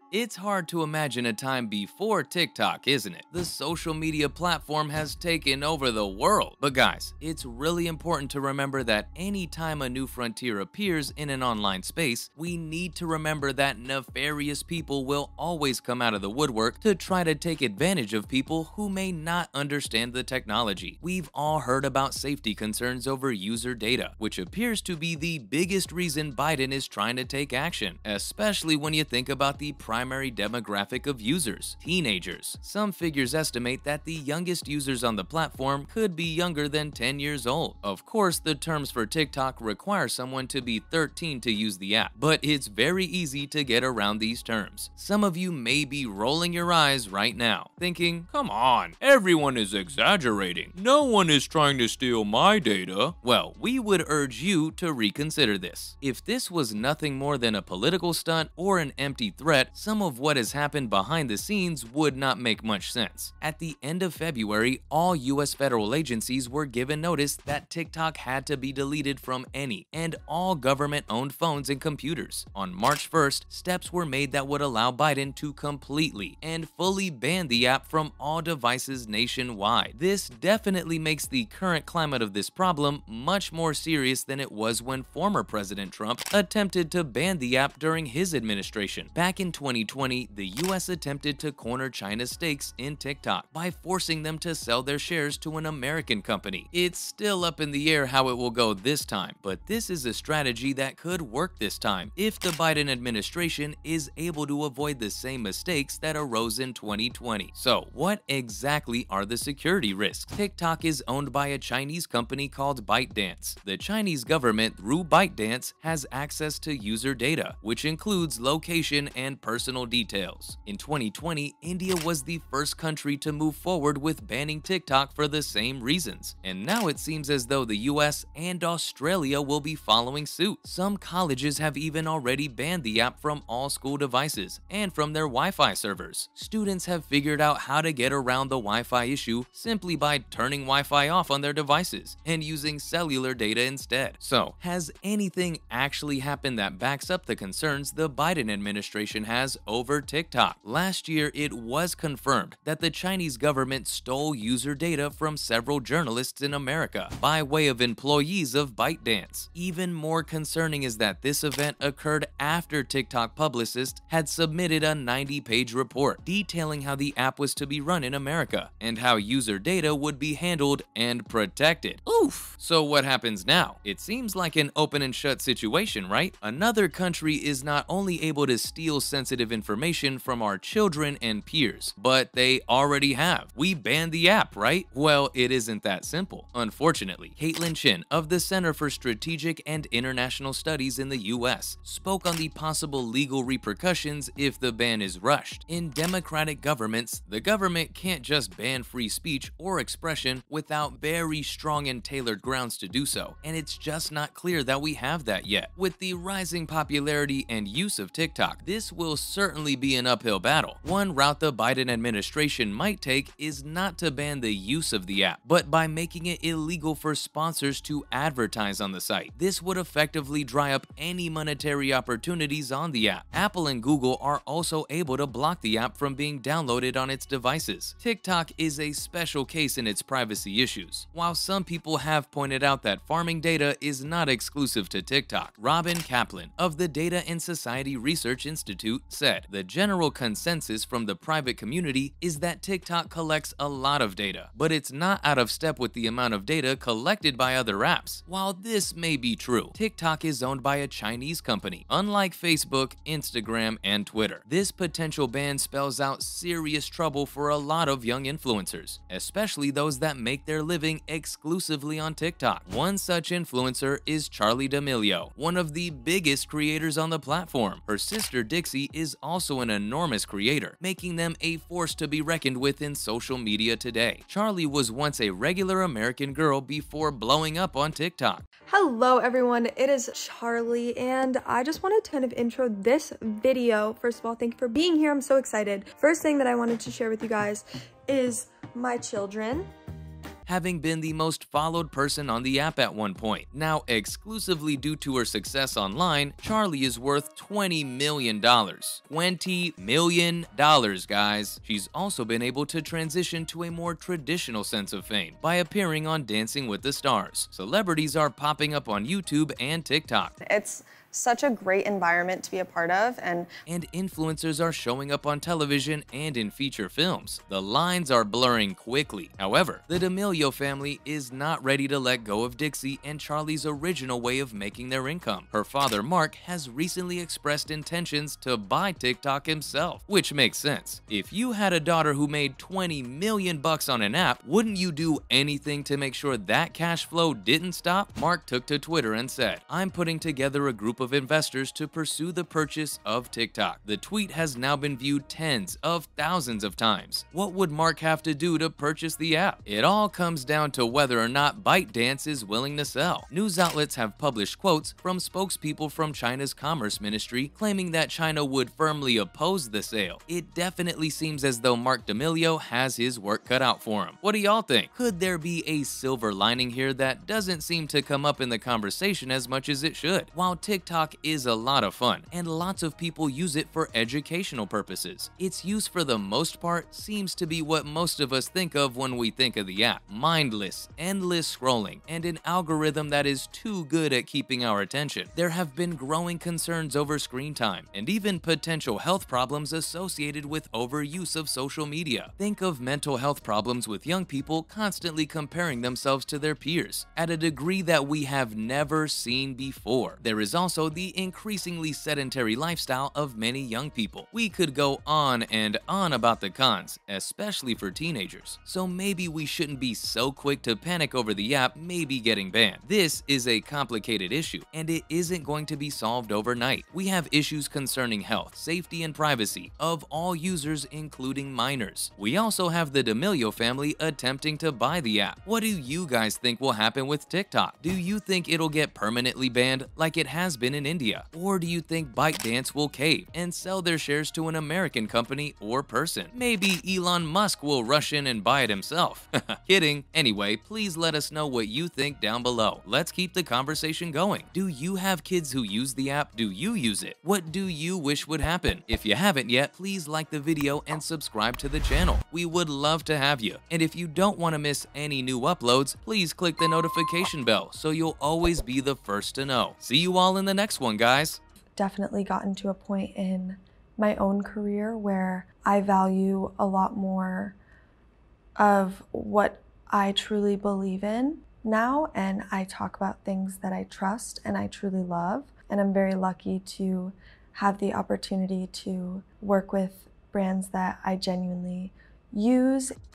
It's hard to imagine a time before TikTok, isn't it? The social media platform has taken over the world. But guys, it's really important to remember that anytime a new frontier appears in an online space, we need to remember that nefarious people will always come out of the woodwork to try to take advantage of people who may not understand the technology. We've all heard about safety concerns over user data, which appears to be the biggest reason Biden is trying to take action, especially when you think about the primary demographic of users, teenagers. Some figures estimate that the youngest users on the platform could be younger than 10 years old. Of course, the terms for TikTok require someone to be 13 to use the app, but it's very easy to get around these terms. Some of you may be rolling your eyes right now, thinking, come on, everyone is exaggerating. No one is trying to steal my data. Well, we would urge you to reconsider this. If this was nothing more than a political stunt or an empty threat, some of what has happened behind the scenes would not make much sense. At the end of February, all US federal agencies were given notice that TikTok had to be deleted from any and all government-owned phones and computers. On March 1st, steps were made that would allow Biden to completely and fully ban the app from all devices nationwide. This definitely makes the current climate of this problem much more serious than it was when former President Trump attempted to ban the app during his administration. Back in 2020, the US attempted to corner China's stakes in TikTok by forcing them to sell their shares to an American company. It's still up in the air how it will go this time, but this is a strategy that could work this time if the Biden administration is able to avoid the same mistakes that arose in 2020. So, what exactly are the security risks? TikTok is owned by a Chinese company called ByteDance. The Chinese government, through ByteDance, has access to user data, which includes location and personal details. In 2020, India was the first country to move forward with banning TikTok for the same reasons, and now it seems as though the US and Australia will be following suit. Some colleges have even already banned the app from all school devices and from their Wi-Fi servers. Students have figured out how to get around the Wi-Fi issue simply by turning Wi-Fi off on their devices and using cellular data instead. So, has anything actually happened that backs up the concerns the Biden administration has over TikTok? Last year, it was confirmed that the Chinese government stole user data from several journalists in America by way of employees of ByteDance. Even more concerning is that this event occurred after TikTok publicists had submitted a 90-page report detailing how the app was to be run in America and how user data would be handled and protected. Oof! So what happens now? It seems like an open and shut situation, right? Another country is not only able to steal sensitive information from our children and peers, but they already have. We banned the app, right? Well, it isn't that simple. Unfortunately, Caitlin Chin of the Center for Strategic and International Studies in the US spoke on the possible legal repercussions if the ban is rushed. In democratic governments, the government can't just ban free speech or expression without very strong and tailored grounds to do so, and it's just not clear that we have that yet. With the rising popularity and use of TikTok, this will certainly be an uphill battle. One route the Biden administration might take is not to ban the use of the app, but by making it illegal for sponsors to advertise on the site. This would effectively dry up any monetary opportunities on the app. Apple and Google are also able to block the app from being downloaded on its devices. TikTok is a special case in its privacy issues. While some people have pointed out that farming data is not exclusive to TikTok, Robin Kaplan of the Data and Society Research Institute said, "The general consensus from the private community is that TikTok collects a lot of data, but it's not out of step with the amount of data collected by other apps." While this may be true, TikTok is owned by a Chinese company, unlike Facebook, Instagram, and Twitter. This potential ban spells out serious trouble for a lot of young influencers, especially those that make their living exclusively on TikTok. One such influencer is Charli D'Amelio, one of the biggest creators on the platform. Her sister Dixie is also an enormous creator, making them a force to be reckoned with in social media today. Charli was once a regular American girl before blowing up on TikTok. Hello everyone, it is Charli, and I just wanted to kind of intro this video. First of all, thank you for being here. I'm so excited. First thing that I wanted to share with you guys is my children. having been the most followed person on the app at one point. Now, exclusively due to her success online, Charli is worth $20 million. $20 million, guys. She's also been able to transition to a more traditional sense of fame by appearing on Dancing with the Stars. Celebrities are popping up on YouTube and TikTok. It's such a great environment to be a part of, and influencers are showing up on television and in feature films. The lines are blurring quickly. However, the D'Amelio family is not ready to let go of Dixie and Charli's original way of making their income. Her father, Mark, has recently expressed intentions to buy TikTok himself, which makes sense. If you had a daughter who made $20 million on an app, wouldn't you do anything to make sure that cash flow didn't stop? Mark took to Twitter and said, "I'm putting together a group of investors to pursue the purchase of TikTok." The tweet has now been viewed tens of thousands of times. What would Mark have to do to purchase the app? It all comes down to whether or not ByteDance is willing to sell. News outlets have published quotes from spokespeople from China's Commerce Ministry claiming that China would firmly oppose the sale. It definitely seems as though Mark D'Amelio has his work cut out for him. What do y'all think? Could there be a silver lining here that doesn't seem to come up in the conversation as much as it should? While TikTok is a lot of fun, and lots of people use it for educational purposes, its use for the most part seems to be what most of us think of when we think of the app: mindless, endless scrolling, and an algorithm that is too good at keeping our attention. There have been growing concerns over screen time, and even potential health problems associated with overuse of social media. Think of mental health problems with young people constantly comparing themselves to their peers at a degree that we have never seen before. There is also the increasingly sedentary lifestyle of many young people. We could go on and on about the cons, especially for teenagers, so maybe we shouldn't be so quick to panic over the app maybe getting banned. This is a complicated issue, and it isn't going to be solved overnight. We have issues concerning health, safety, and privacy of all users, including minors. We also have the D'Amelio family attempting to buy the app. What do you guys think will happen with TikTok? Do you think it'll get permanently banned like it has been in India? Or do you think ByteDance will cave and sell their shares to an American company or person? Maybe Elon Musk will rush in and buy it himself. Kidding. Anyway, please let us know what you think down below. Let's keep the conversation going. Do you have kids who use the app? Do you use it? What do you wish would happen? If you haven't yet, please like the video and subscribe to the channel. We would love to have you. And if you don't want to miss any new uploads, please click the notification bell so you'll always be the first to know. See you all in the next one, guys. Definitely gotten to a point in my own career where I value a lot more of what I truly believe in now, and I talk about things that I trust and I truly love, and I'm very lucky to have the opportunity to work with brands that I genuinely use.